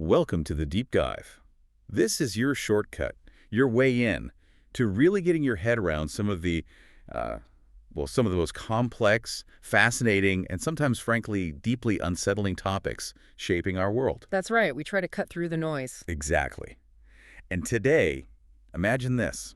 Welcome to the Deep Dive. This is your shortcut, your way in to really getting your head around some of the, some of the most complex, fascinating, and sometimes, frankly, deeply unsettling topics shaping our world. That's right. We try to cut through the noise. Exactly. And today, imagine this.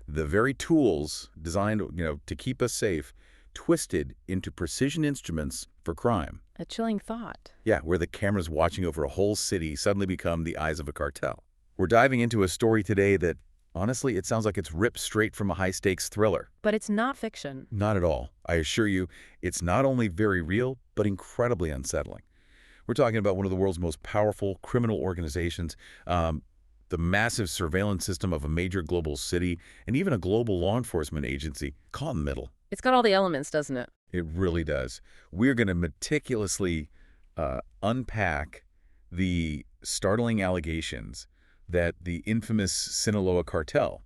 The very tools designed, to keep us safe, twisted into precision instruments for crime. A chilling thought. Yeah, where the cameras watching over a whole city suddenly become the eyes of a cartel. We're diving into a story today that, honestly, it sounds like it's ripped straight from a high-stakes thriller. But it's not fiction. Not at all. I assure you, it's not only very real, but incredibly unsettling. We're talking about one of the world's most powerful criminal organizations, the massive surveillance system of a major global city, and even a global law enforcement agency caught in the middle. It's got all the elements, doesn't it? It really does. We're going to meticulously unpack the startling allegations that the infamous Sinaloa Cartel,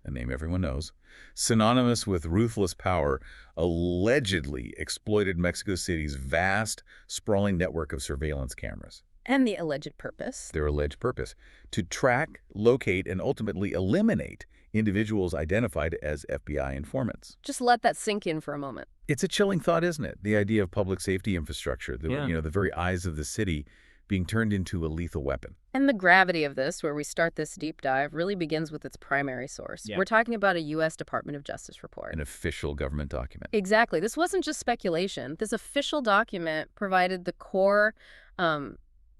a name everyone knows, synonymous with ruthless power, allegedly exploited Mexico City's vast, sprawling network of surveillance cameras. And the alleged purpose. Their alleged purpose: to track, locate, and ultimately eliminate individuals identified as FBI informants. Just let that sink in for a moment. It's a chilling thought, isn't it? The idea of public safety infrastructure, the very eyes of the city being turned into a lethal weapon. And the gravity of this, where we start this deep dive, really begins with its primary source. We're talking about a U.S. Department of Justice report. An official government document. Exactly. This wasn't just speculation. This official document provided the core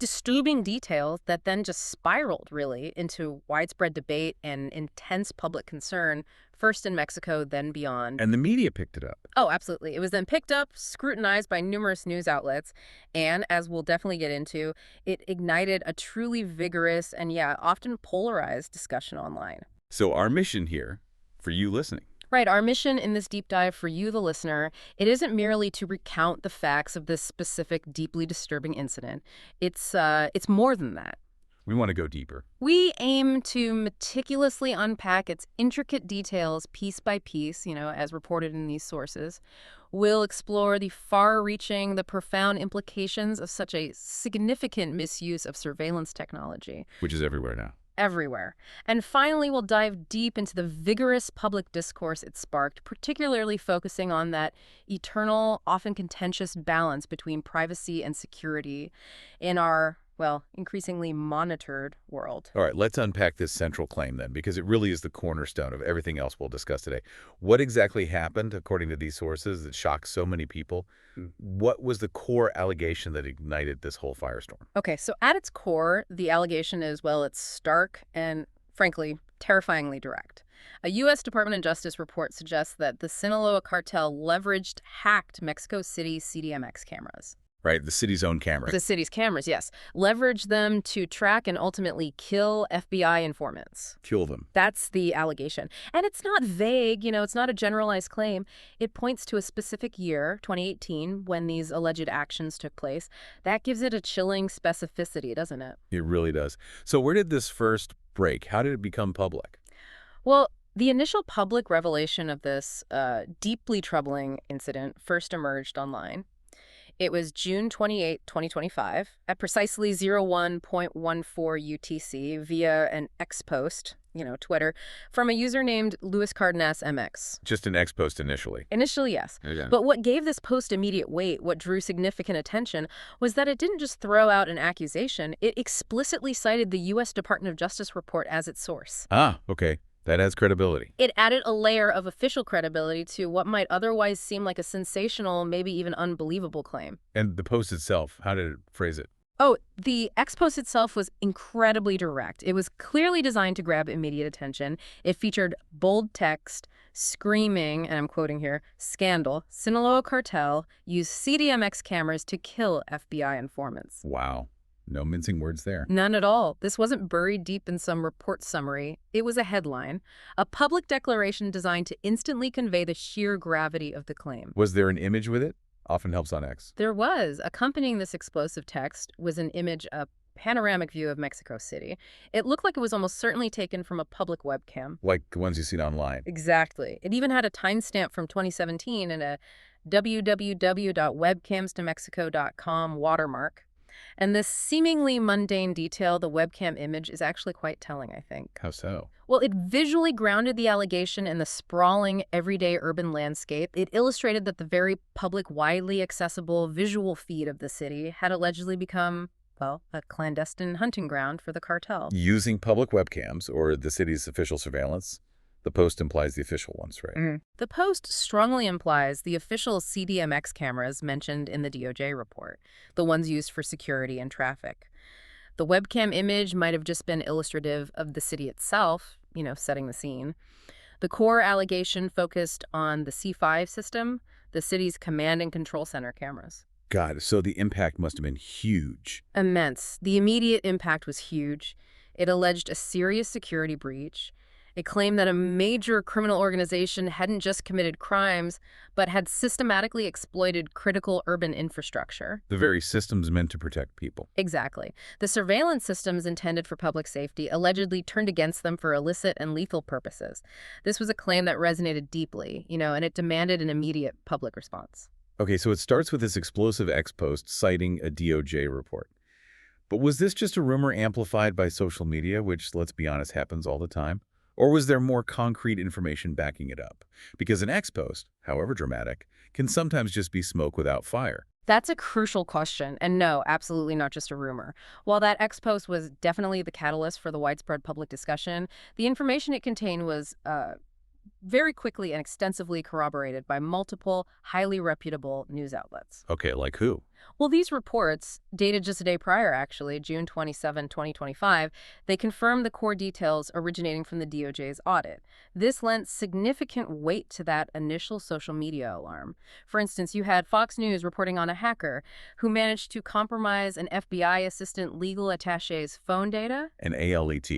disturbing details that then just spiraled, really, into widespread debate and intense public concern, first in Mexico, then beyond. And the media picked it up. Oh, absolutely. It was then picked up, scrutinized by numerous news outlets, and, as we'll definitely get into, it ignited a truly vigorous and, often polarized discussion online. So our mission here, for you listening. Right. Our mission in this deep dive for you, the listener, it isn't merely to recount the facts of this specific, deeply disturbing incident. It's more than that. We want to go deeper. We aim to meticulously unpack its intricate details piece by piece, as reported in these sources. We'll explore the far-reaching, the profound implications of such a significant misuse of surveillance technology. Which is everywhere now. Everywhere. And finally, we'll dive deep into the vigorous public discourse it sparked, particularly focusing on that eternal, often contentious balance between privacy and security in our, increasingly monitored world. All right, let's unpack this central claim then, because it really is the cornerstone of everything else we'll discuss today. What exactly happened, according to these sources, that shocked so many people? What was the core allegation that ignited this whole firestorm? Okay, so at its core, the allegation is, it's stark and, frankly, terrifyingly direct. A U.S. Department of Justice report suggests that the Sinaloa Cartel hacked Mexico City CDMX cameras. Right, the city's own cameras. The city's cameras, yes. Leveraged them to track and ultimately kill FBI informants. Kill them. That's the allegation. And it's not vague, it's not a generalized claim. It points to a specific year, 2018, when these alleged actions took place. That gives it a chilling specificity, doesn't it? It really does. So where did this first break? How did it become public? Well, the initial public revelation of this deeply troubling incident first emerged online. It was June 28, 2025, at precisely 01.14 UTC via an X post, Twitter, from a user named Luis Cardenas MX. Just an X post initially. Initially, yes. Okay. But what gave this post immediate weight, what drew significant attention, was that it didn't just throw out an accusation, it explicitly cited the U.S. Department of Justice report as its source. Ah, okay. That adds credibility. It added a layer of official credibility to what might otherwise seem like a sensational, maybe even unbelievable claim. And the post itself, how did it phrase it? Oh, the X post itself was incredibly direct. It was clearly designed to grab immediate attention. It featured bold text, screaming, and I'm quoting here, "Scandal, Sinaloa Cartel used CDMX cameras to kill FBI informants." Wow. No mincing words there. None at all. This wasn't buried deep in some report summary. It was a headline, a public declaration designed to instantly convey the sheer gravity of the claim. Was there an image with it? Often helps on X. There was. Accompanying this explosive text was an image, a panoramic view of Mexico City. It looked like it was almost certainly taken from a public webcam. Like the ones you see online. Exactly. It even had a timestamp from 2017 and a www.webcamstomexico.com watermark. And this seemingly mundane detail, the webcam image, is actually quite telling, I think. How so? Well, it visually grounded the allegation in the sprawling, everyday urban landscape. It illustrated that the very public, widely accessible visual feed of the city had allegedly become, well, a clandestine hunting ground for the cartel. Using public webcams or the city's official surveillance, the post implies the official ones, right? The post strongly implies the official CDMX cameras mentioned in the DOJ report, the ones used for security and traffic. The webcam image might have just been illustrative of the city itself, setting the scene. The core allegation focused on the C5 system, the city's command and control center cameras. God, so the impact must have been huge. Immense. The immediate impact was huge. It alleged a serious security breach. It claimed that a major criminal organization hadn't just committed crimes, but had systematically exploited critical urban infrastructure. The very systems meant to protect people. Exactly. The surveillance systems intended for public safety allegedly turned against them for illicit and lethal purposes. This was a claim that resonated deeply, and it demanded an immediate public response. Okay, so it starts with this explosive ex-post citing a DOJ report. But was this just a rumor amplified by social media, which, let's be honest, happens all the time? Or was there more concrete information backing it up? Because an ex-post, however dramatic, can sometimes just be smoke without fire. That's a crucial question, and no, absolutely not just a rumor. While that ex-post was definitely the catalyst for the widespread public discussion, the information it contained was very quickly and extensively corroborated by multiple, highly reputable news outlets. Okay, like who? Well, these reports, dated just a day prior, actually, June 27, 2025, they confirmed the core details originating from the DOJ's audit. This lent significant weight to that initial social media alarm. For instance, you had Fox News reporting on a hacker who managed to compromise an FBI assistant legal attaché's phone data. An ALET,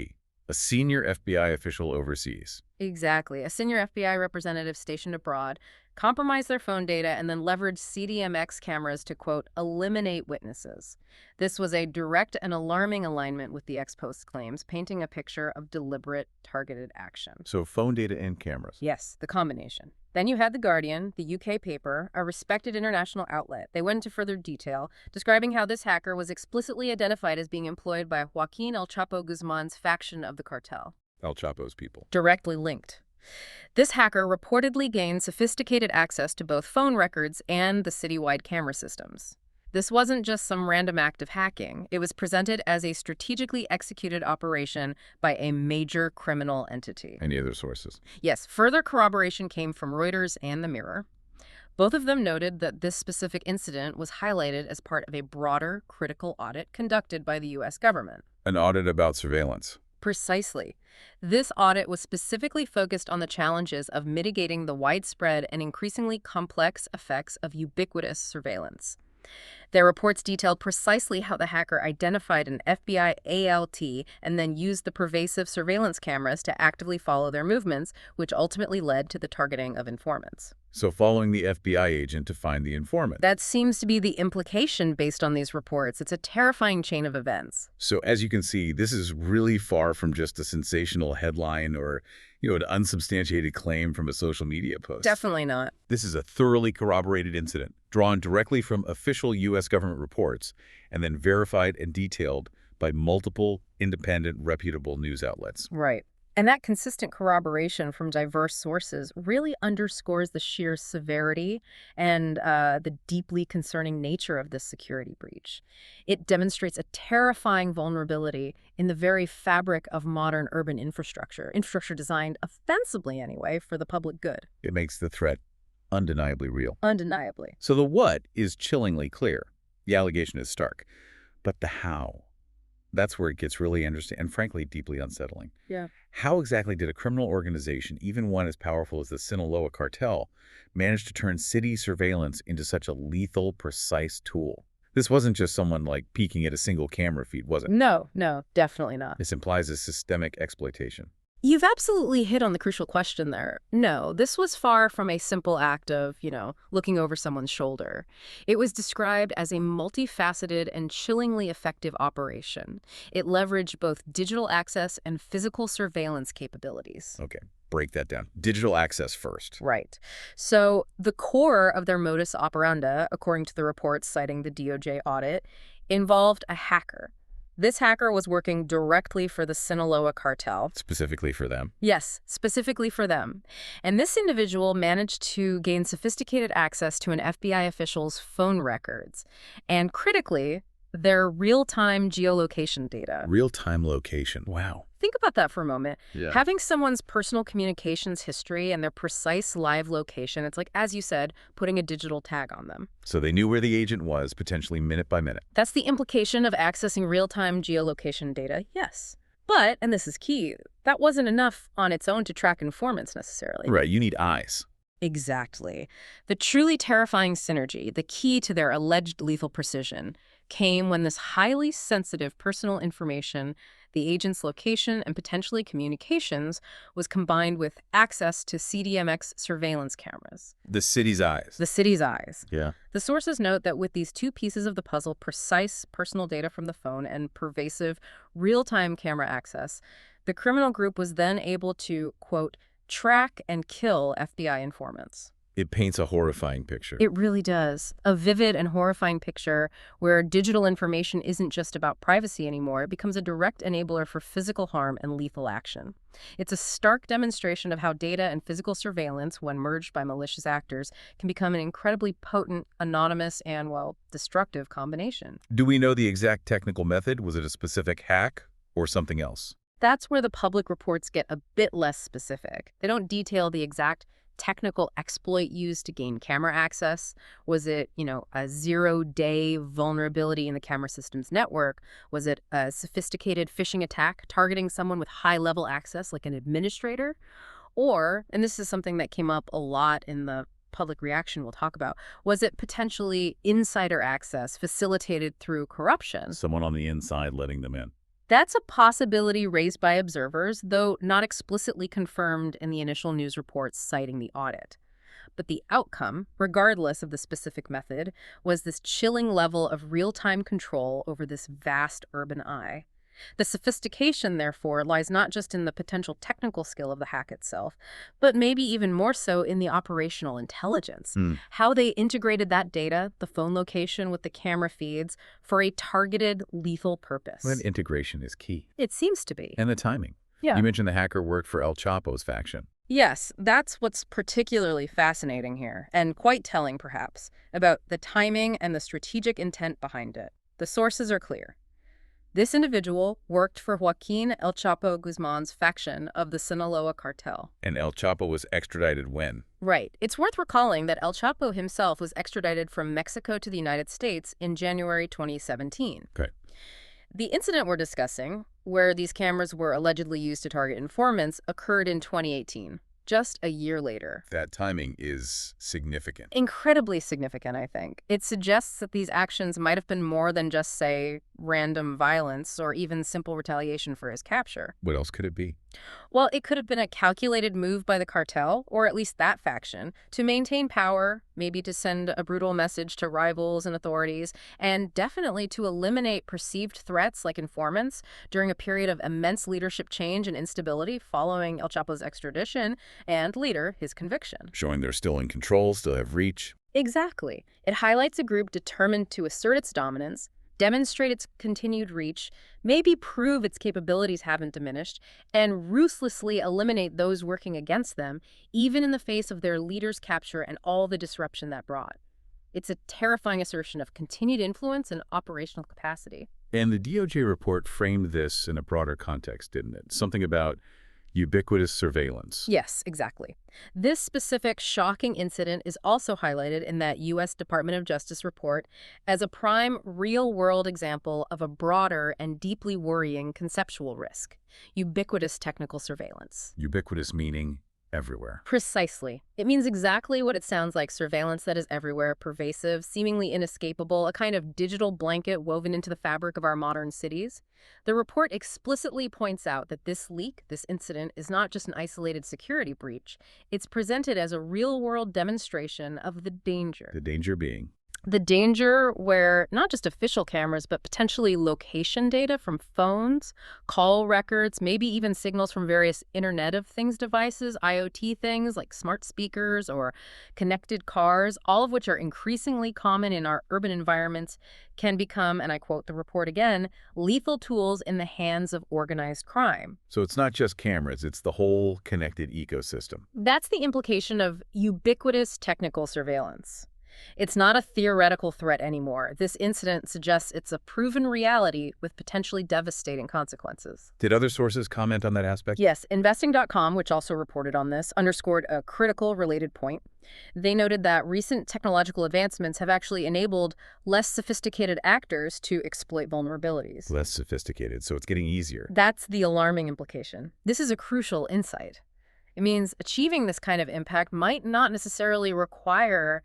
a senior FBI official overseas. Exactly. A senior FBI representative stationed abroad compromised their phone data and then leveraged CDMX cameras to, quote, eliminate witnesses. This was a direct and alarming alignment with the ex-post claims, painting a picture of deliberate, targeted action. So phone data and cameras. Yes, the combination. Then you had The Guardian, the UK paper, a respected international outlet. They went into further detail, describing how this hacker was explicitly identified as being employed by Joaquin El Chapo Guzman's faction of the cartel. El Chapo's people. Directly linked. This hacker reportedly gained sophisticated access to both phone records and the citywide camera systems. This wasn't just some random act of hacking. It was presented as a strategically executed operation by a major criminal entity. Any other sources? Yes, further corroboration came from Reuters and The Mirror. Both of them noted that this specific incident was highlighted as part of a broader critical audit conducted by the U.S. government. An audit about surveillance. Precisely. This audit was specifically focused on the challenges of mitigating the widespread and increasingly complex effects of ubiquitous surveillance. Their reports detailed precisely how the hacker identified an FBI ALT and then used the pervasive surveillance cameras to actively follow their movements, which ultimately led to the targeting of informants. So following the FBI agent to find the informant. That seems to be the implication based on these reports. It's a terrifying chain of events. So as you can see, this is really far from just a sensational headline or, an unsubstantiated claim from a social media post. Definitely not. This is a thoroughly corroborated incident, drawn directly from official U.S. government reports and then verified and detailed by multiple independent, reputable news outlets. Right. And that consistent corroboration from diverse sources really underscores the sheer severity and the deeply concerning nature of this security breach. It demonstrates a terrifying vulnerability in the very fabric of modern urban infrastructure designed ostensibly anyway for the public good. It makes the threat undeniably real. Undeniably. So the what is chillingly clear. The allegation is stark. But the how? That's where it gets really interesting and, frankly, deeply unsettling. Yeah. How exactly did a criminal organization, even one as powerful as the Sinaloa Cartel, manage to turn city surveillance into such a lethal, precise tool? This wasn't just someone, peeking at a single camera feed, was it? No, definitely not. This implies a systemic exploitation. You've absolutely hit on the crucial question there. No, this was far from a simple act of, looking over someone's shoulder. It was described as a multifaceted and chillingly effective operation. It leveraged both digital access and physical surveillance capabilities. Okay, break that down. Digital access first. Right. So the core of their modus operandi, according to the reports citing the DOJ audit, involved a hacker. This hacker was working directly for the Sinaloa Cartel. Specifically for them. Yes, specifically for them. And this individual managed to gain sophisticated access to an FBI official's phone records. And critically, their real-time geolocation data. Real-time location. Wow. Think about that for a moment. Yeah. Having someone's personal communications history and their precise live location, it's like, as you said, putting a digital tag on them. So they knew where the agent was, potentially minute by minute. That's the implication of accessing real-time geolocation data, yes. But, and this is key, that wasn't enough on its own to track informants necessarily. Right, you need eyes. Exactly. The truly terrifying synergy, the key to their alleged lethal precision, came when this highly sensitive personal information, the agent's location and potentially communications, was combined with access to CDMX surveillance cameras. The city's eyes. The city's eyes. Yeah. The sources note that with these two pieces of the puzzle, precise personal data from the phone and pervasive real-time camera access, the criminal group was then able to, quote, track and kill FBI informants. It paints a horrifying picture. It really does. A vivid and horrifying picture where digital information isn't just about privacy anymore. It becomes a direct enabler for physical harm and lethal action. It's a stark demonstration of how data and physical surveillance, when merged by malicious actors, can become an incredibly potent, anonymous, and, well, destructive combination. Do we know the exact technical method? Was it a specific hack or something else? That's where the public reports get a bit less specific. They don't detail the exact technical exploit used to gain camera access. Was it, a zero-day vulnerability in the camera system's network? Was it a sophisticated phishing attack targeting someone with high-level access like an administrator? Or, and this is something that came up a lot in the public reaction we'll talk about, was it potentially insider access facilitated through corruption? Someone on the inside letting them in. That's a possibility raised by observers, though not explicitly confirmed in the initial news reports citing the audit. But the outcome, regardless of the specific method, was this chilling level of real-time control over this vast urban eye. The sophistication, therefore, lies not just in the potential technical skill of the hack itself, but maybe even more so in the operational intelligence. How they integrated that data, the phone location with the camera feeds, for a targeted, lethal purpose. Well, integration is key. It seems to be. And the timing. Yeah. You mentioned the hacker worked for El Chapo's faction. Yes, that's what's particularly fascinating here, and quite telling, perhaps, about the timing and the strategic intent behind it. The sources are clear. This individual worked for Joaquin El Chapo Guzman's faction of the Sinaloa Cartel. And El Chapo was extradited when? Right. It's worth recalling that El Chapo himself was extradited from Mexico to the United States in January 2017. Okay. The incident we're discussing, where these cameras were allegedly used to target informants, occurred in 2018, just a year later. That timing is significant. Incredibly significant, I think. It suggests that these actions might have been more than just, say, random violence or even simple retaliation for his capture. What else could it be? Well, it could have been a calculated move by the cartel, or at least that faction, to maintain power, maybe to send a brutal message to rivals and authorities, and definitely to eliminate perceived threats like informants during a period of immense leadership change and instability following El Chapo's extradition and, later, his conviction. Showing they're still in control, still have reach. Exactly. It highlights a group determined to assert its dominance, demonstrate its continued reach, maybe prove its capabilities haven't diminished, and ruthlessly eliminate those working against them, even in the face of their leader's capture and all the disruption that brought. It's a terrifying assertion of continued influence and operational capacity. And the DOJ report framed this in a broader context, didn't it? Something about ubiquitous surveillance. Yes, exactly. This specific shocking incident is also highlighted in that U.S. Department of Justice report as a prime real-world example of a broader and deeply worrying conceptual risk: ubiquitous technical surveillance. Ubiquitous meaning everywhere. Precisely. It means exactly what it sounds like: surveillance that is everywhere, pervasive, seemingly inescapable, a kind of digital blanket woven into the fabric of our modern cities. The report explicitly points out that this leak, this incident, is not just an isolated security breach. It's presented as a real-world demonstration of the danger. The danger being? The danger where not just official cameras, but potentially location data from phones, call records, maybe even signals from various Internet of Things devices, IoT things like smart speakers or connected cars, all of which are increasingly common in our urban environments, can become, and I quote the report again, lethal tools in the hands of organized crime. So it's not just cameras, it's the whole connected ecosystem. That's the implication of ubiquitous technical surveillance. It's not a theoretical threat anymore. This incident suggests it's a proven reality with potentially devastating consequences. Did other sources comment on that aspect? Yes, investing.com, which also reported on this, underscored a critical related point. They noted that recent technological advancements have actually enabled less sophisticated actors to exploit vulnerabilities. Less sophisticated, so it's getting easier. That's the alarming implication. This is a crucial insight. It means achieving this kind of impact might not necessarily require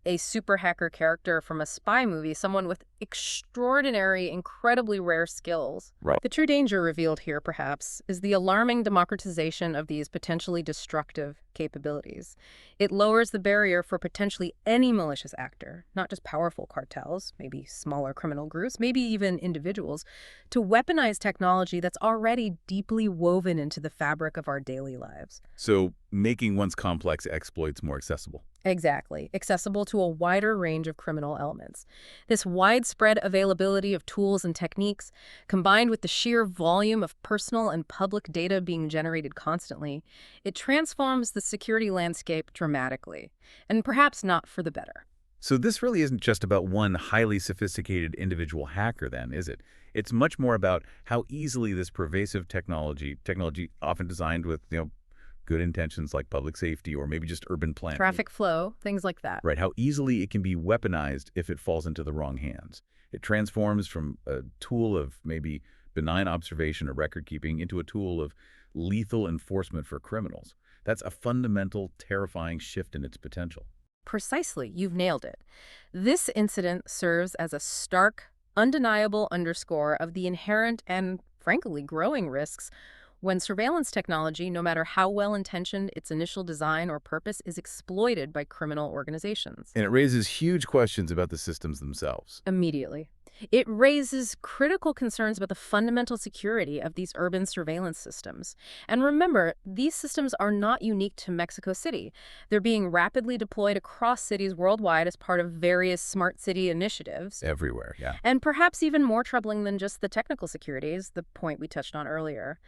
a super hacker character from a spy movie, someone with extraordinary, incredibly rare skills. Right. The true danger revealed here, perhaps, is the alarming democratization of these potentially destructive capabilities. It lowers the barrier for potentially any malicious actor, not just powerful cartels, maybe smaller criminal groups, maybe even individuals, to weaponize technology that's already deeply woven into the fabric of our daily lives. So making once complex exploits more accessible. Exactly. Accessible to a wider range of criminal elements. This widespread availability of tools and techniques, combined with the sheer volume of personal and public data being generated constantly, it transforms the security landscape dramatically, and perhaps not for the better. So this really isn't just about one highly sophisticated individual hacker then, is it? It's much more about how easily this pervasive technology often designed with, good intentions like public safety or maybe just urban planning. Traffic flow, things like that. Right, how easily it can be weaponized if it falls into the wrong hands. It transforms from a tool of maybe benign observation or record keeping into a tool of lethal enforcement for criminals. That's a fundamental, terrifying shift in its potential. Precisely, you've nailed it. This incident serves as a stark, undeniable underscore of the inherent and, frankly, growing risks when surveillance technology, no matter how well-intentioned its initial design or purpose, is exploited by criminal organizations. And it raises huge questions about the systems themselves. Immediately. It raises critical concerns about the fundamental security of these urban surveillance systems. And remember, these systems are not unique to Mexico City. They're being rapidly deployed across cities worldwide as part of various smart city initiatives. Everywhere, yeah. And perhaps even more troubling than just the technical security is the point we touched on earlier.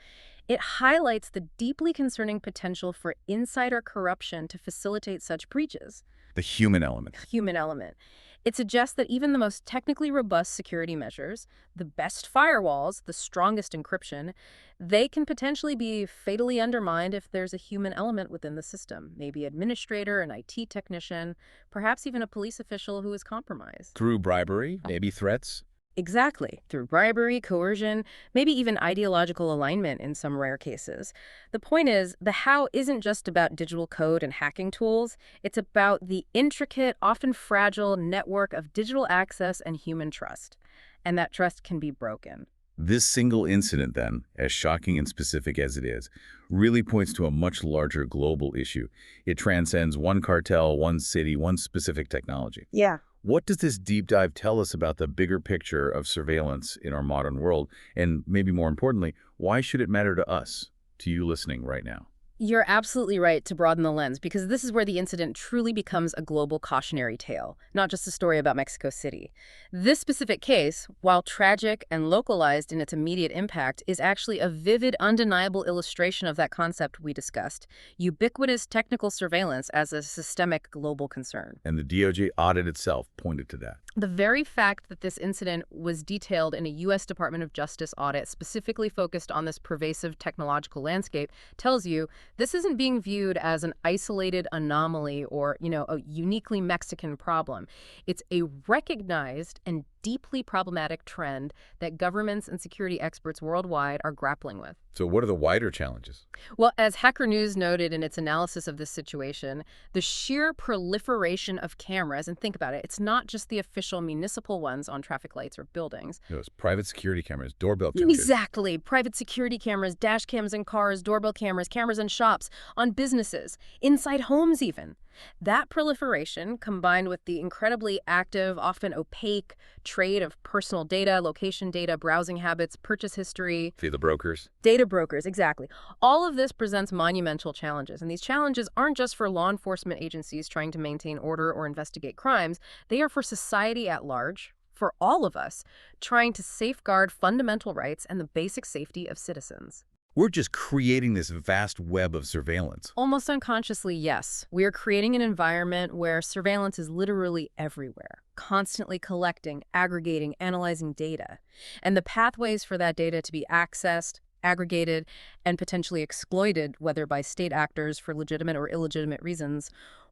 It highlights the deeply concerning potential for insider corruption to facilitate such breaches. The human element. Human element. It suggests that even the most technically robust security measures, the best firewalls, the strongest encryption, they can potentially be fatally undermined if there's a human element within the system, maybe an administrator, an IT technician, perhaps even a police official who is compromised. Through bribery, maybe threats. Exactly. Through bribery, coercion, maybe even ideological alignment in some rare cases. The point is, the how isn't just about digital code and hacking tools. It's about the intricate, often fragile network of digital access and human trust. And that trust can be broken. This single incident, then, as shocking and specific as it is, really points to a much larger global issue. It transcends one cartel, one city, one specific technology. Yeah. What does this deep dive tell us about the bigger picture of surveillance in our modern world? And maybe more importantly, why should it matter to us, to you listening right now? You're absolutely right to broaden the lens, because this is where the incident truly becomes a global cautionary tale, not just a story about Mexico City. This specific case, while tragic and localized in its immediate impact, is actually a vivid, undeniable illustration of that concept we discussed, ubiquitous technical surveillance as a systemic global concern. And the DOJ audit itself pointed to that. The very fact that this incident was detailed in a U.S. Department of Justice audit specifically focused on this pervasive technological landscape tells you this isn't being viewed as an isolated anomaly or, a uniquely Mexican problem. It's a recognized and deeply problematic trend that governments and security experts worldwide are grappling with. So what are the wider challenges? Well, as Hacker News noted in its analysis of this situation, the sheer proliferation of cameras, and think about it, it's not just the official municipal ones on traffic lights or buildings. Those private security cameras, doorbell cameras. Exactly. Private security cameras, dash cams in cars, doorbell cameras, cameras in shops, on businesses, inside homes even. That proliferation, combined with the incredibly active, often opaque trade of personal data, location data, browsing habits, purchase history, Via the brokers. data brokers, exactly. All of this presents monumental challenges, and these challenges aren't just for law enforcement agencies trying to maintain order or investigate crimes. They are for society at large, for all of us, trying to safeguard fundamental rights and the basic safety of citizens. We're just creating this vast web of surveillance. Almost unconsciously, yes. We are creating an environment where surveillance is literally everywhere, constantly collecting, aggregating, analyzing data. And the pathways for that data to be accessed, aggregated, and potentially exploited, whether by state actors for legitimate or illegitimate reasons,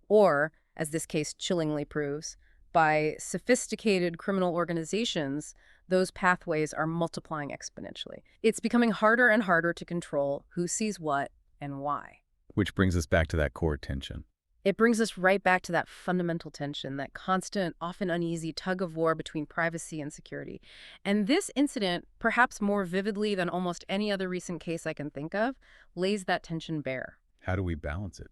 or, as this case chillingly proves, by sophisticated criminal organizations, those pathways are multiplying exponentially. It's becoming harder and harder to control who sees what and why. Which brings us back to that core tension. It brings us right back to that fundamental tension, that constant, often uneasy tug of war between privacy and security. And this incident, perhaps more vividly than almost any other recent case I can think of, lays that tension bare. How do we balance it?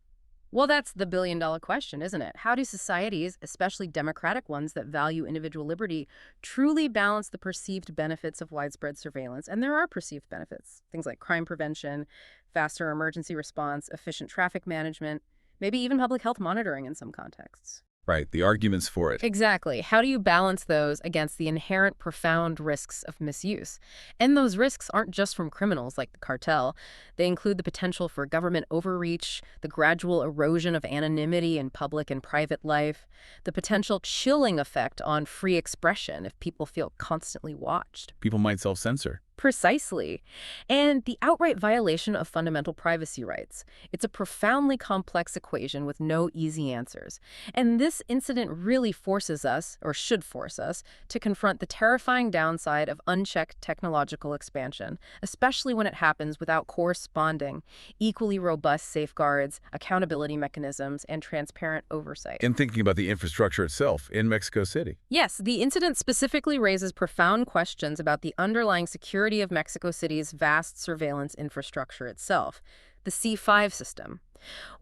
Well, that's the billion-dollar question, isn't it? How do societies, especially democratic ones that value individual liberty, truly balance the perceived benefits of widespread surveillance? And there are perceived benefits, things like crime prevention, faster emergency response, efficient traffic management, maybe even public health monitoring in some contexts. Right, the arguments for it. Exactly. How do you balance those against the inherent profound risks of misuse? And those risks aren't just from criminals like the cartel. They include the potential for government overreach, the gradual erosion of anonymity in public and private life, the potential chilling effect on free expression if people feel constantly watched. People might self-censor. Precisely. And the outright violation of fundamental privacy rights. It's a profoundly complex equation with no easy answers. And this incident really forces us, or should force us, to confront the terrifying downside of unchecked technological expansion, especially when it happens without corresponding, equally robust safeguards, accountability mechanisms, and transparent oversight. In thinking about the infrastructure itself in Mexico City. Yes, the incident specifically raises profound questions about the underlying security of Mexico City's vast surveillance infrastructure itself, the C5 system.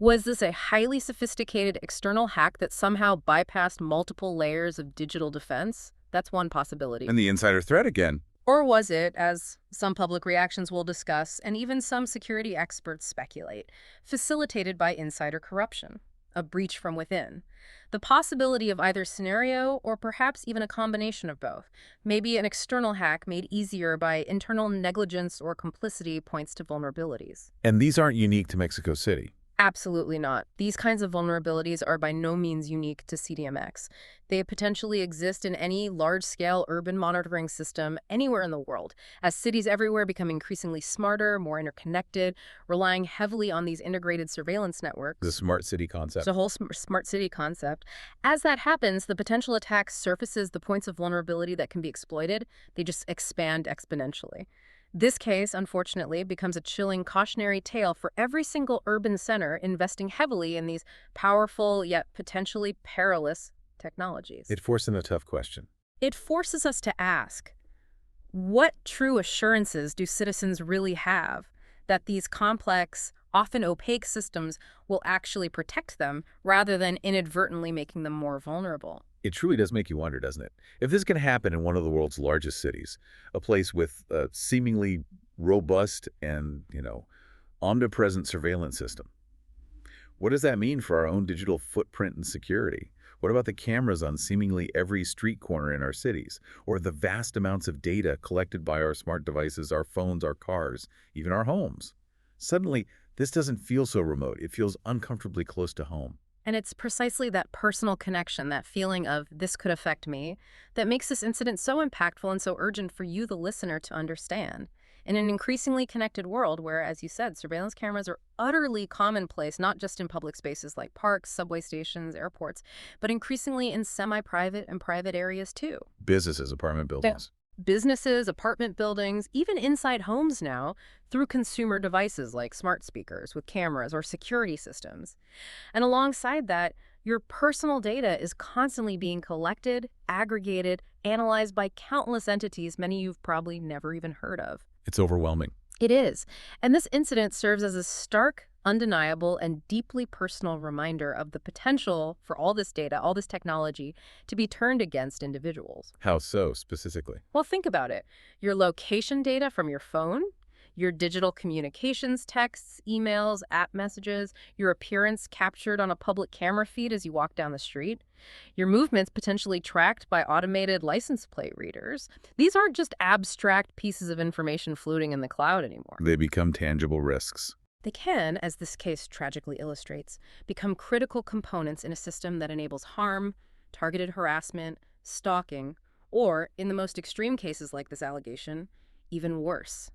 Was this a highly sophisticated external hack that somehow bypassed multiple layers of digital defense? That's one possibility. And the insider threat again. Or was it, as some public reactions will discuss, and even some security experts speculate, facilitated by insider corruption, a breach from within? The possibility of either scenario, or perhaps even a combination of both, maybe an external hack made easier by internal negligence or complicity, points to vulnerabilities. And these aren't unique to Mexico City. Absolutely not. These kinds of vulnerabilities are by no means unique to CDMX. They potentially exist in any large-scale urban monitoring system anywhere in the world, as cities everywhere become increasingly smarter, more interconnected, relying heavily on these integrated surveillance networks. The smart city concept. It's a whole smart city concept. As that happens, the potential attack surfaces the points of vulnerability that can be exploited. They just expand exponentially. This case, unfortunately, becomes a chilling cautionary tale for every single urban center investing heavily in these powerful yet potentially perilous technologies. It forced in a tough question. It forces us to ask, what true assurances do citizens really have that these complex, often opaque systems will actually protect them rather than inadvertently making them more vulnerable? It truly does make you wonder, doesn't it? If this can happen in one of the world's largest cities, a place with a seemingly robust and, omnipresent surveillance system, what does that mean for our own digital footprint and security? What about the cameras on seemingly every street corner in our cities, or the vast amounts of data collected by our smart devices, our phones, our cars, even our homes? Suddenly, this doesn't feel so remote. It feels uncomfortably close to home. And it's precisely that personal connection, that feeling of this could affect me, that makes this incident so impactful and so urgent for you, the listener, to understand. In an increasingly connected world where, as you said, surveillance cameras are utterly commonplace, not just in public spaces like parks, subway stations, airports, but increasingly in semi-private and private areas too. Businesses, apartment buildings. Businesses, apartment buildings, even inside homes now, through consumer devices like smart speakers with cameras or security systems. And alongside that, your personal data is constantly being collected, aggregated, analyzed by countless entities many you've probably never even heard of. It's overwhelming. It is. And this incident serves as a stark undeniable and deeply personal reminder of the potential for all this data, all this technology, to be turned against individuals. How so, specifically? Well, think about it. Your location data from your phone, your digital communications, texts, emails, app messages, your appearance captured on a public camera feed as you walk down the street, your movements potentially tracked by automated license plate readers. These aren't just abstract pieces of information floating in the cloud anymore. They become tangible risks. They can, as this case tragically illustrates, become critical components in a system that enables harm, targeted harassment, stalking, or, in the most extreme cases like this allegation, even worse.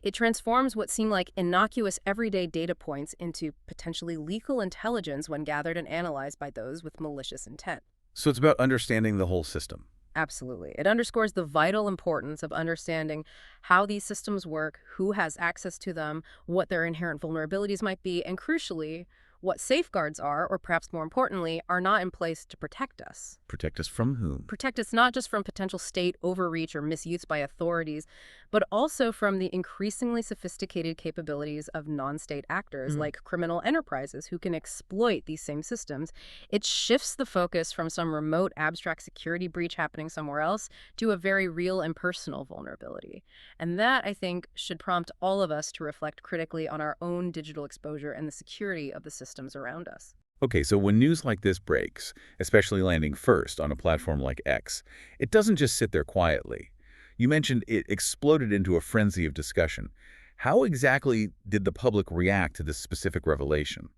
It transforms what seem like innocuous everyday data points into potentially lethal intelligence when gathered and analyzed by those with malicious intent. So it's about understanding the whole system. Absolutely. It underscores the vital importance of understanding how these systems work, who has access to them, what their inherent vulnerabilities might be, and crucially, what safeguards are, or perhaps more importantly, are not in place to protect us. Protect us from whom? Protect us not just from potential state overreach or misuse by authorities, but also from the increasingly sophisticated capabilities of non-state actors like criminal enterprises who can exploit these same systems. It shifts the focus from some remote abstract security breach happening somewhere else to a very real and personal vulnerability. And that, I think, should prompt all of us to reflect critically on our own digital exposure and the security of the systems around us. Okay, so when news like this breaks, especially landing first on a platform like X, it doesn't just sit there quietly. You mentioned it exploded into a frenzy of discussion. How exactly did the public react to this specific revelation?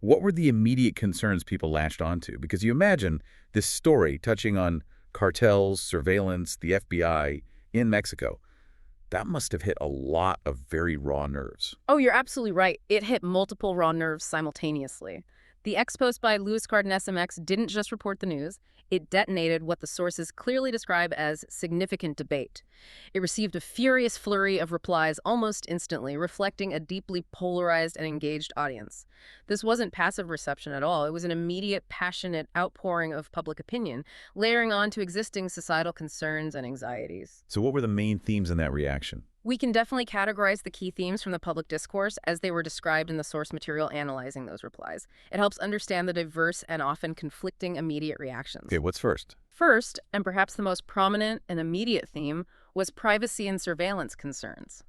What were the immediate concerns people latched onto? Because you imagine this story touching on cartels, surveillance, the FBI in Mexico. That must have hit a lot of very raw nerves. Oh, you're absolutely right. It hit multiple raw nerves simultaneously. The X post by Luis Cardin SMX didn't just report the news, it detonated what the sources clearly describe as significant debate. It received a furious flurry of replies almost instantly, reflecting a deeply polarized and engaged audience. This wasn't passive reception at all. It was an immediate, passionate outpouring of public opinion, layering on to existing societal concerns and anxieties. So what were the main themes in that reaction? We can definitely categorize the key themes from the public discourse as they were described in the source material analyzing those replies. It helps understand the diverse and often conflicting immediate reactions. Okay, what's first? First, and perhaps the most prominent and immediate theme, was privacy and surveillance concerns.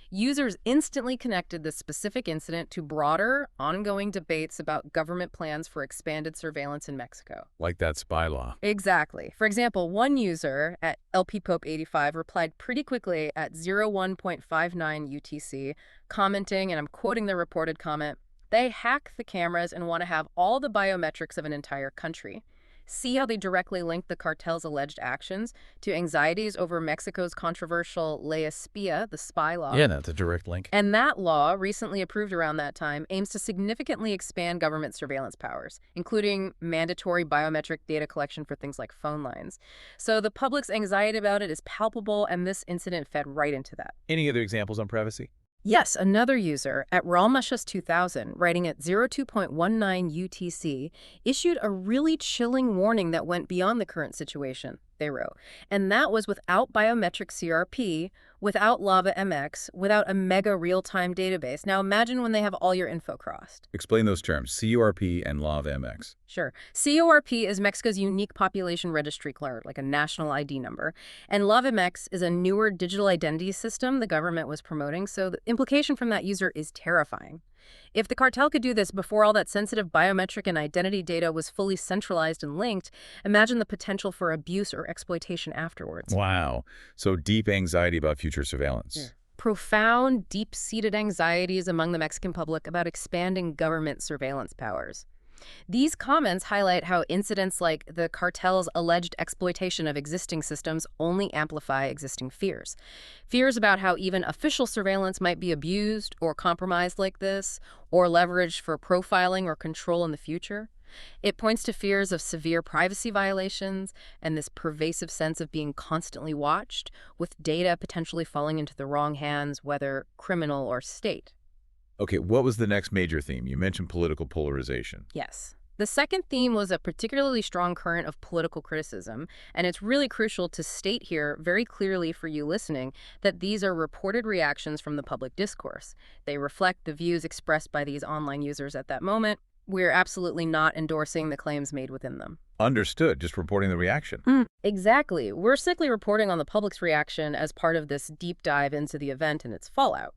Users instantly connected this specific incident to broader, ongoing debates about government plans for expanded surveillance in Mexico. Like that spy law. Exactly. For example, one user at LPPope85 replied pretty quickly at 01.59 UTC, commenting, and I'm quoting the reported comment, "They hack the cameras and want to have all the biometrics of an entire country. See how they directly link the cartel's alleged actions to anxieties over Mexico's controversial Ley Espía, the spy law." Yeah, that's a direct link. And that law, recently approved around that time, aims to significantly expand government surveillance powers, including mandatory biometric data collection for things like phone lines. So the public's anxiety about it is palpable, and this incident fed right into that. Any other examples on privacy? Yes, another user at Ralmashus2000, writing at 02.19 UTC, issued a really chilling warning that went beyond the current situation, they wrote. And that was without biometric CRP, without Lava MX, without a mega real-time database. Now imagine when they have all your info crossed. Explain those terms, CURP and LAV-MX. Sure. CORP is Mexico's unique population registry card, like a national ID number. And LAVMX is a newer digital identity system the government was promoting, so the implication from that user is terrifying. If the cartel could do this before all that sensitive biometric and identity data was fully centralized and linked, imagine the potential for abuse or exploitation afterwards. Wow. So deep anxiety about future surveillance. Yeah. Profound, deep-seated anxieties among the Mexican public about expanding government surveillance powers. These comments highlight how incidents like the cartel's alleged exploitation of existing systems only amplify existing fears. Fears about how even official surveillance might be abused or compromised like this, or leveraged for profiling or control in the future. It points to fears of severe privacy violations and this pervasive sense of being constantly watched, with data potentially falling into the wrong hands, whether criminal or state. Okay, what was the next major theme? You mentioned political polarization. Yes. The second theme was a particularly strong current of political criticism, and it's really crucial to state here very clearly for you listening that these are reported reactions from the public discourse. They reflect the views expressed by these online users at that moment. We're absolutely not endorsing the claims made within them. Understood, just reporting the reaction. Exactly. We're simply reporting on the public's reaction as part of this deep dive into the event and its fallout.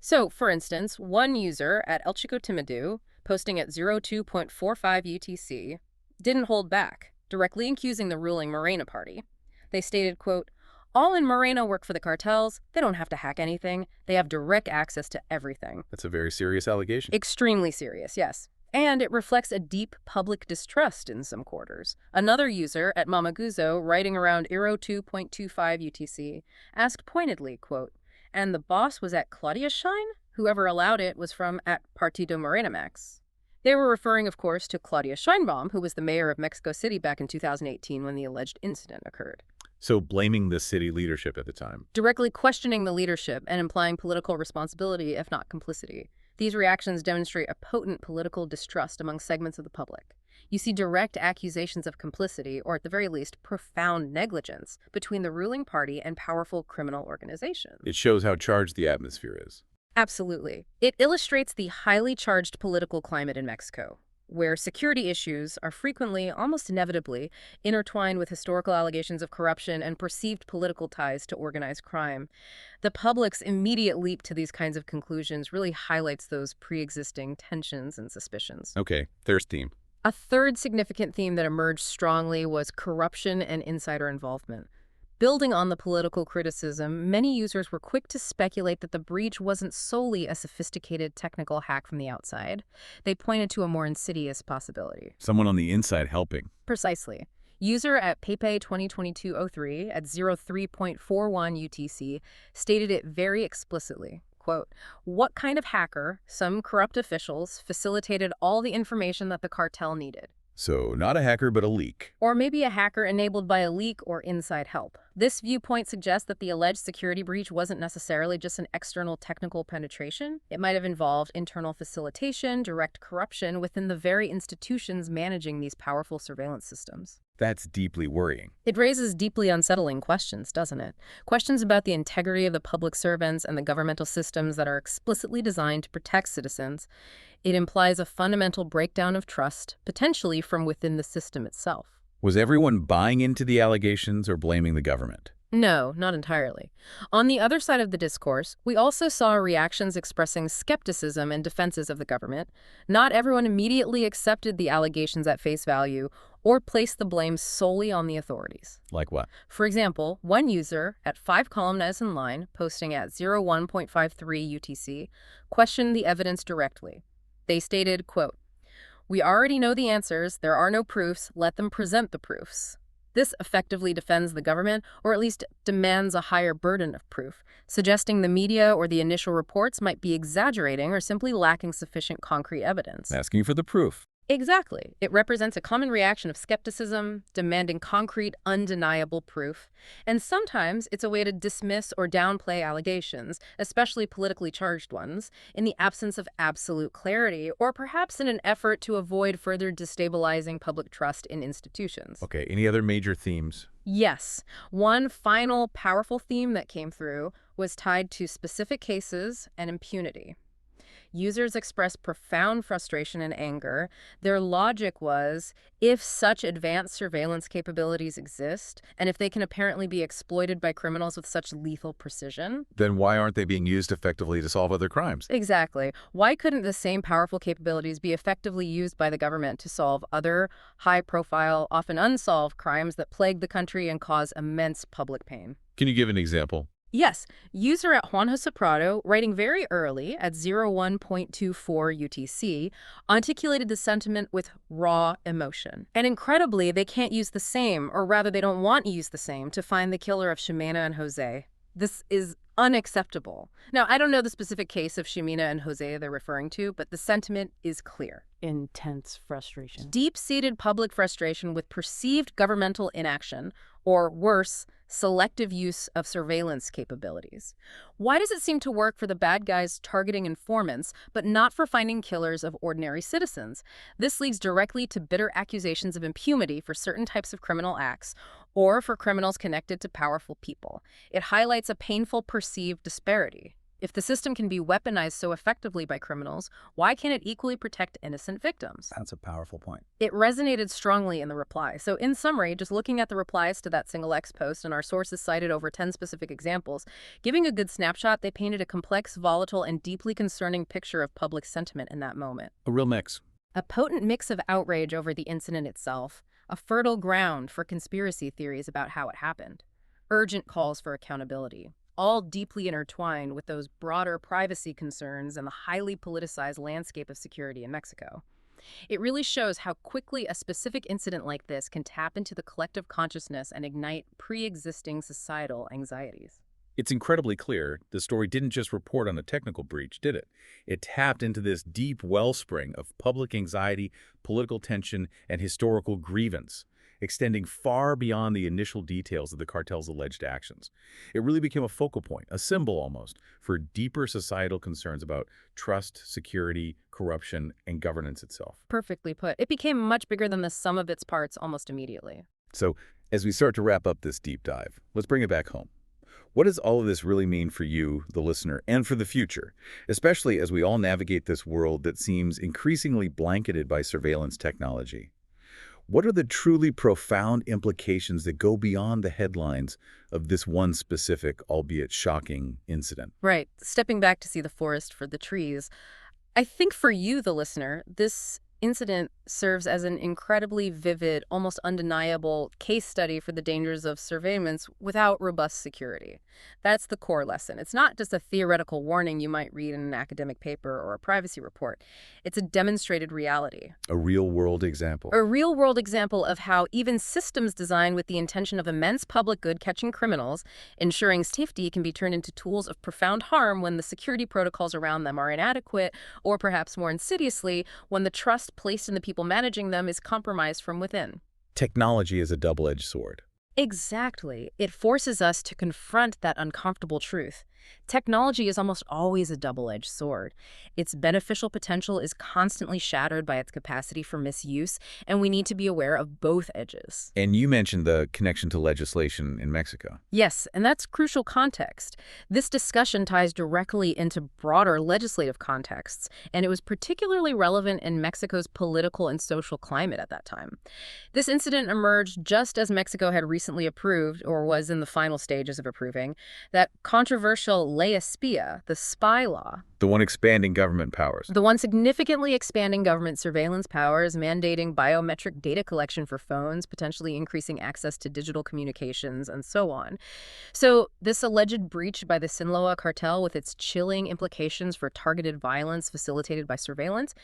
So, for instance, one user at El Chico Timidou, posting at 02.45 UTC, didn't hold back, directly accusing the ruling Morena party. They stated, quote, "All in Morena work for the cartels. They don't have to hack anything. They have direct access to everything." That's a very serious allegation. Extremely serious, yes. And it reflects a deep public distrust in some quarters. Another user at Mamaguzo, writing around 02.25 UTC, asked pointedly, quote, "And the boss was at Claudia Shine? Whoever allowed it was from at Partido Morena Max." They were referring, of course, to Claudia Sheinbaum, who was the mayor of Mexico City back in 2018 when the alleged incident occurred. So blaming the city leadership at the time. Directly questioning the leadership and implying political responsibility, if not complicity. These reactions demonstrate a potent political distrust among segments of the public. You see direct accusations of complicity, or at the very least, profound negligence, between the ruling party and powerful criminal organizations. It shows how charged the atmosphere is. Absolutely. It illustrates the highly charged political climate in Mexico, where security issues are frequently, almost inevitably, intertwined with historical allegations of corruption and perceived political ties to organized crime. The public's immediate leap to these kinds of conclusions really highlights those pre-existing tensions and suspicions. Okay, third theme. A third significant theme that emerged strongly was corruption and insider involvement. Building on the political criticism, many users were quick to speculate that the breach wasn't solely a sophisticated technical hack from the outside. They pointed to a more insidious possibility. Someone on the inside helping. Precisely. User at Pepe 2022-03 at 03.41 UTC stated it very explicitly. Quote, "What kind of hacker, some corrupt officials, facilitated all the information that the cartel needed?" So not a hacker, but a leak. Or maybe a hacker enabled by a leak or inside help. This viewpoint suggests that the alleged security breach wasn't necessarily just an external technical penetration. It might have involved internal facilitation, direct corruption within the very institutions managing these powerful surveillance systems. That's deeply worrying. It raises deeply unsettling questions, doesn't it? Questions about the integrity of the public servants and the governmental systems that are explicitly designed to protect citizens. It implies a fundamental breakdown of trust, potentially from within the system itself. Was everyone buying into the allegations or blaming the government? No, not entirely. On the other side of the discourse, we also saw reactions expressing skepticism and defenses of the government. Not everyone immediately accepted the allegations at face value or placed the blame solely on the authorities. Like what? For example, one user at 5 columns in line, posting at 01.53 UTC, questioned the evidence directly. They stated, quote, "We already know the answers. There are no proofs. Let them present the proofs." This effectively defends the government, or at least demands a higher burden of proof, suggesting the media or the initial reports might be exaggerating or simply lacking sufficient concrete evidence. Asking for the proof. Exactly. It represents a common reaction of skepticism, demanding concrete, undeniable proof. And sometimes it's a way to dismiss or downplay allegations, especially politically charged ones, in the absence of absolute clarity, or perhaps in an effort to avoid further destabilizing public trust in institutions. Okay, any other major themes? Yes. One final powerful theme that came through was tied to specific cases and impunity. Users expressed profound frustration and anger. Their logic was, if such advanced surveillance capabilities exist, and if they can apparently be exploited by criminals with such lethal precision, then why aren't they being used effectively to solve other crimes? Exactly. Why couldn't the same powerful capabilities be effectively used by the government to solve other high-profile, often unsolved crimes that plague the country and cause immense public pain? Can you give an example? Yes, user at Juan Jose Prado, writing very early at 01.24 UTC, articulated the sentiment with raw emotion. And incredibly, they can't use the same, or rather they don't want to use the same, to find the killer of Ximena and Jose. This is unacceptable. Now, I don't know the specific case of Ximena and Jose they're referring to, but the sentiment is clear. Intense frustration. Deep-seated public frustration with perceived governmental inaction, or worse, selective use of surveillance capabilities. Why does it seem to work for the bad guys targeting informants, but not for finding killers of ordinary citizens? This leads directly to bitter accusations of impunity for certain types of criminal acts, or for criminals connected to powerful people. It highlights a painful perceived disparity. If the system can be weaponized so effectively by criminals, why can't it equally protect innocent victims? That's a powerful point. It resonated strongly in the reply. So in summary, just looking at the replies to that single X post, and our sources cited over 10 specific examples, giving a good snapshot, they painted a complex, volatile, and deeply concerning picture of public sentiment in that moment. A real mix. A potent mix of outrage over the incident itself, a fertile ground for conspiracy theories about how it happened, urgent calls for accountability, all deeply intertwined with those broader privacy concerns and the highly politicized landscape of security in Mexico. It really shows how quickly a specific incident like this can tap into the collective consciousness and ignite pre-existing societal anxieties. It's incredibly clear the story didn't just report on a technical breach, did it? It tapped into this deep wellspring of public anxiety, political tension, and historical grievance, extending far beyond the initial details of the cartel's alleged actions. It really became a focal point, a symbol almost, for deeper societal concerns about trust, security, corruption, and governance itself. Perfectly put. It became much bigger than the sum of its parts almost immediately. So, as we start to wrap up this deep dive, let's bring it back home. What does all of this really mean for you, the listener, and for the future, especially as we all navigate this world that seems increasingly blanketed by surveillance technology? What are the truly profound implications that go beyond the headlines of this one specific, albeit shocking, incident? Right. Stepping back to see the forest for the trees. I think for you, the listener, this incident serves as an incredibly vivid, almost undeniable case study for the dangers of surveillance without robust security. That's the core lesson. It's not just a theoretical warning you might read in an academic paper or a privacy report. It's a demonstrated reality. A real-world example. A real-world example of how even systems designed with the intention of immense public good catching criminals, ensuring safety, can be turned into tools of profound harm when the security protocols around them are inadequate, or perhaps more insidiously, when the trust placed in the people managing them is compromised from within. Technology is a double-edged sword. Exactly. It forces us to confront that uncomfortable truth. Technology is almost always a double-edged sword. Its beneficial potential is constantly shattered by its capacity for misuse, and we need to be aware of both edges. And you mentioned the connection to legislation in Mexico. Yes, and that's crucial context. This discussion ties directly into broader legislative contexts, and it was particularly relevant in Mexico's political and social climate at that time. This incident emerged just as Mexico had recently approved, or was in the final stages of approving, that controversial Ley Espía, the spy law. The one expanding government powers. The one significantly expanding government surveillance powers, mandating biometric data collection for phones, potentially increasing access to digital communications, and so on. So this alleged breach by the Sinaloa Cartel, with its chilling implications for targeted violence facilitated by surveillance,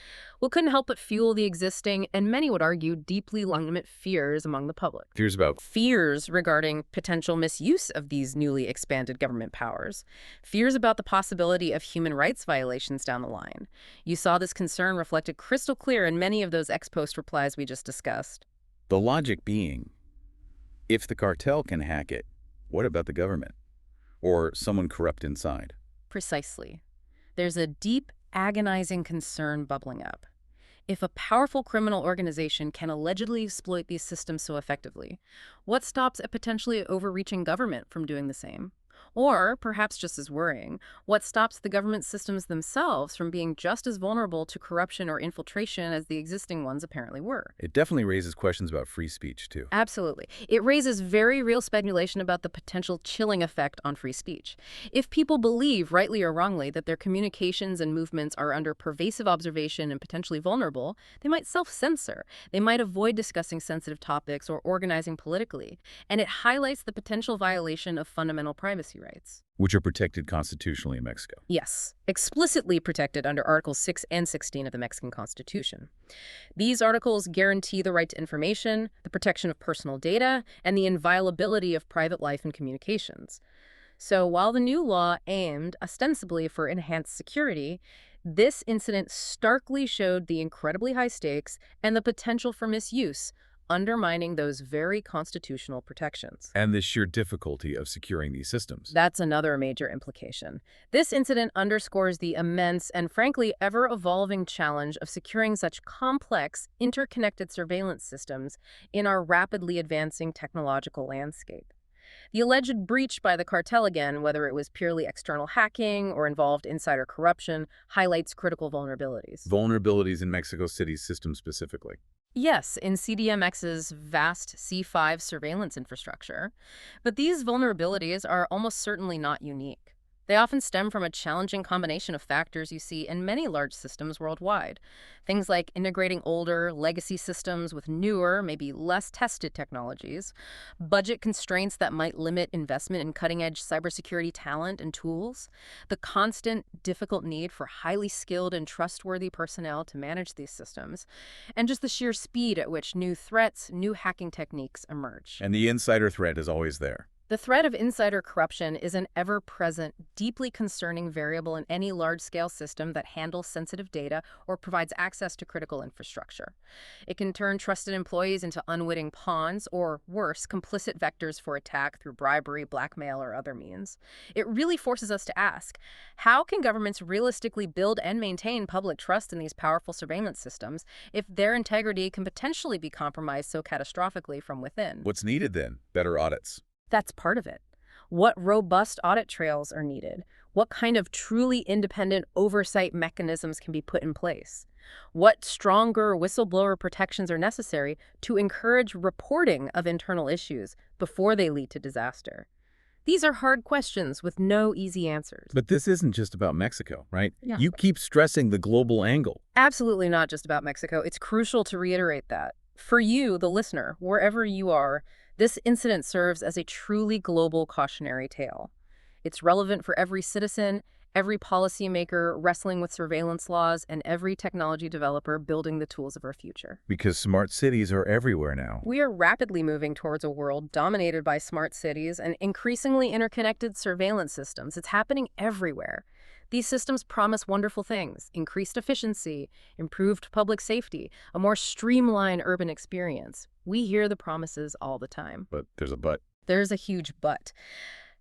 well, couldn't help but fuel the existing, and many would argue, deeply legitimate fears among the public. Fears about? Fears regarding potential misuse of these newly expanded government powers. Fears about the possibility of human rights violations down the line. You saw this concern reflected crystal clear in many of those ex-post replies we just discussed. The logic being, if the cartel can hack it, what about the government? Or someone corrupt inside? Precisely. There's a deep, agonizing concern bubbling up. If a powerful criminal organization can allegedly exploit these systems so effectively, what stops a potentially overreaching government from doing the same? Or, perhaps just as worrying, what stops the government systems themselves from being just as vulnerable to corruption or infiltration as the existing ones apparently were? It definitely raises questions about free speech, too. Absolutely. It raises very real speculation about the potential chilling effect on free speech. If people believe, rightly or wrongly, that their communications and movements are under pervasive observation and potentially vulnerable, they might self-censor. They might avoid discussing sensitive topics or organizing politically. And it highlights the potential violation of fundamental privacy rights. Which are protected constitutionally in Mexico. Yes, explicitly protected under Articles 6 and 16 of the Mexican Constitution. These articles guarantee the right to information, the protection of personal data, and the inviolability of private life and communications. So while the new law aimed ostensibly for enhanced security, this incident starkly showed the incredibly high stakes and the potential for misuse, undermining those very constitutional protections. And the sheer difficulty of securing these systems. That's another major implication. This incident underscores the immense and frankly ever-evolving challenge of securing such complex, interconnected surveillance systems in our rapidly advancing technological landscape. The alleged breach by the cartel again, whether it was purely external hacking or involved insider corruption, highlights critical vulnerabilities. Vulnerabilities in Mexico City's system specifically. Yes, in CDMX's vast C5 surveillance infrastructure. But these vulnerabilities are almost certainly not unique. They often stem from a challenging combination of factors you see in many large systems worldwide. Things like integrating older, legacy systems with newer, maybe less tested technologies, budget constraints that might limit investment in cutting-edge cybersecurity talent and tools, the constant, difficult need for highly skilled and trustworthy personnel to manage these systems, and just the sheer speed at which new threats, new hacking techniques emerge. And the insider threat is always there. The threat of insider corruption is an ever-present, deeply concerning variable in any large-scale system that handles sensitive data or provides access to critical infrastructure. It can turn trusted employees into unwitting pawns or, worse, complicit vectors for attack through bribery, blackmail, or other means. It really forces us to ask, how can governments realistically build and maintain public trust in these powerful surveillance systems if their integrity can potentially be compromised so catastrophically from within? What's needed then? Better audits. That's part of it. What robust audit trails are needed? What kind of truly independent oversight mechanisms can be put in place? What stronger whistleblower protections are necessary to encourage reporting of internal issues before they lead to disaster? These are hard questions with no easy answers. But this isn't just about Mexico, right? Yeah. You keep stressing the global angle. Absolutely not just about Mexico. It's crucial to reiterate that. For you, the listener, wherever you are, this incident serves as a truly global cautionary tale. It's relevant for every citizen, every policymaker wrestling with surveillance laws, and every technology developer building the tools of our future. Because smart cities are everywhere now. We are rapidly moving towards a world dominated by smart cities and increasingly interconnected surveillance systems. It's happening everywhere. These systems promise wonderful things: increased efficiency, improved public safety, a more streamlined urban experience. We hear the promises all the time. But there's a but. There's a huge but.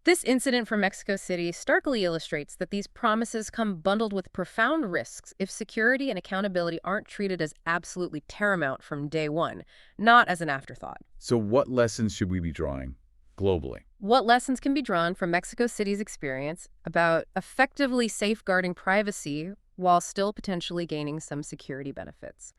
This incident from Mexico City starkly illustrates that these promises come bundled with profound risks if security and accountability aren't treated as absolutely paramount from day one, not as an afterthought. So what lessons should we be drawing globally? What lessons can be drawn from Mexico City's experience about effectively safeguarding privacy while still potentially gaining some security benefits?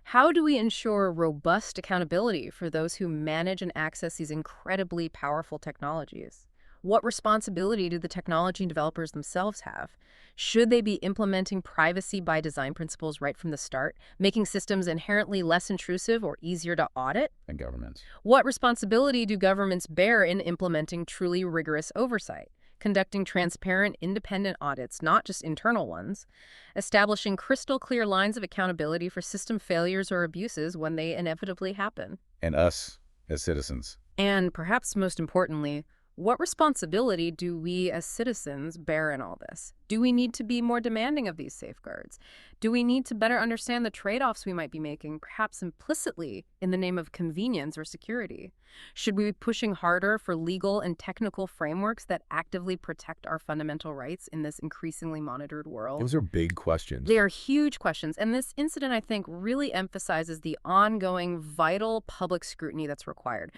How do we ensure robust accountability for those who manage and access these incredibly powerful technologies? What responsibility do the technology developers themselves have? Should they be implementing privacy by design principles right from the start, making systems inherently less intrusive or easier to audit? And governments. What responsibility do governments bear in implementing truly rigorous oversight, conducting transparent, independent audits, not just internal ones, establishing crystal clear lines of accountability for system failures or abuses when they inevitably happen? And us as citizens. And perhaps most importantly, what responsibility do we as citizens bear in all this? Do we need to be more demanding of these safeguards? Do we need to better understand the trade-offs we might be making, perhaps implicitly, in the name of convenience or security? Should we be pushing harder for legal and technical frameworks that actively protect our fundamental rights in this increasingly monitored world? Those are big questions. They are huge questions, and this incident, I think, really emphasizes the ongoing, vital public scrutiny that's required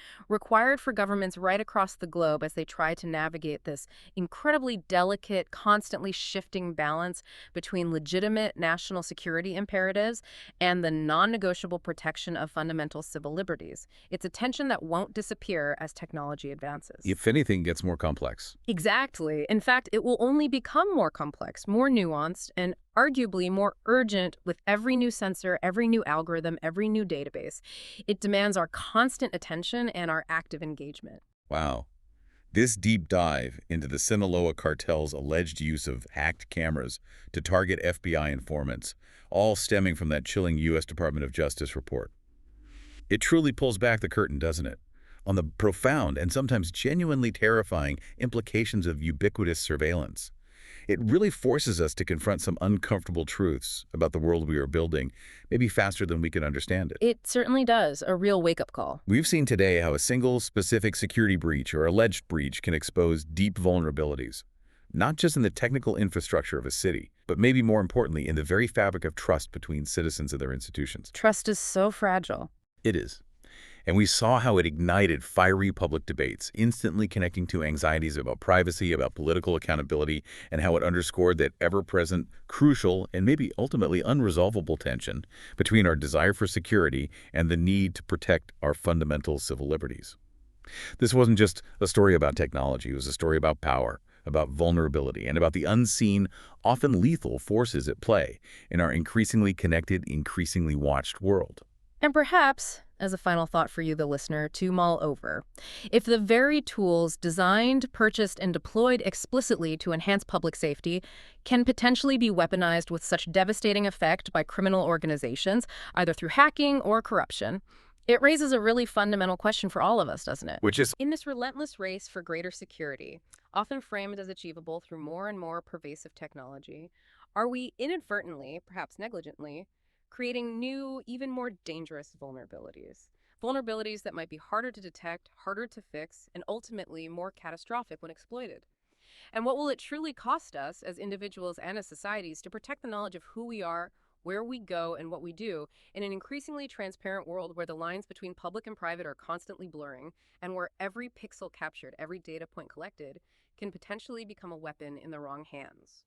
for governments right across the globe as they try to navigate this incredibly delicate, constantly shifting balance between legitimate national security imperatives and the non-negotiable protection of fundamental civil liberties. It's a tension that won't disappear as technology advances. If anything, gets more complex. Exactly. In fact, it will only become more complex, more nuanced, and arguably more urgent with every new sensor, every new algorithm, every new database. It demands our constant attention and our active engagement. Wow. This deep dive into the Sinaloa Cartel's alleged use of hacked cameras to target FBI informants, all stemming from that chilling U.S. Department of Justice report. It truly pulls back the curtain, doesn't it, on the profound and sometimes genuinely terrifying implications of ubiquitous surveillance. It really forces us to confront some uncomfortable truths about the world we are building, maybe faster than we can understand it. It certainly does, a real wake-up call. We've seen today how a single specific security breach or alleged breach can expose deep vulnerabilities, not just in the technical infrastructure of a city, but maybe more importantly in the very fabric of trust between citizens and their institutions. Trust is so fragile. It is. And we saw how it ignited fiery public debates, instantly connecting to anxieties about privacy, about political accountability, and how it underscored that ever-present, crucial, and maybe ultimately unresolvable tension between our desire for security and the need to protect our fundamental civil liberties. This wasn't just a story about technology. It was a story about power, about vulnerability, and about the unseen, often lethal forces at play in our increasingly connected, increasingly watched world. And perhaps, as a final thought for you, the listener, to mull over, if the very tools designed, purchased, and deployed explicitly to enhance public safety can potentially be weaponized with such devastating effect by criminal organizations, either through hacking or corruption, it raises a really fundamental question for all of us, doesn't it? Which is, In this relentless race for greater security, often framed as achievable through more and more pervasive technology, are we inadvertently, perhaps negligently, creating new, even more dangerous vulnerabilities? Vulnerabilities that might be harder to detect, harder to fix, and ultimately more catastrophic when exploited. And what will it truly cost us as individuals and as societies to protect the knowledge of who we are, where we go, and what we do in an increasingly transparent world where the lines between public and private are constantly blurring, and where every pixel captured, every data point collected, can potentially become a weapon in the wrong hands?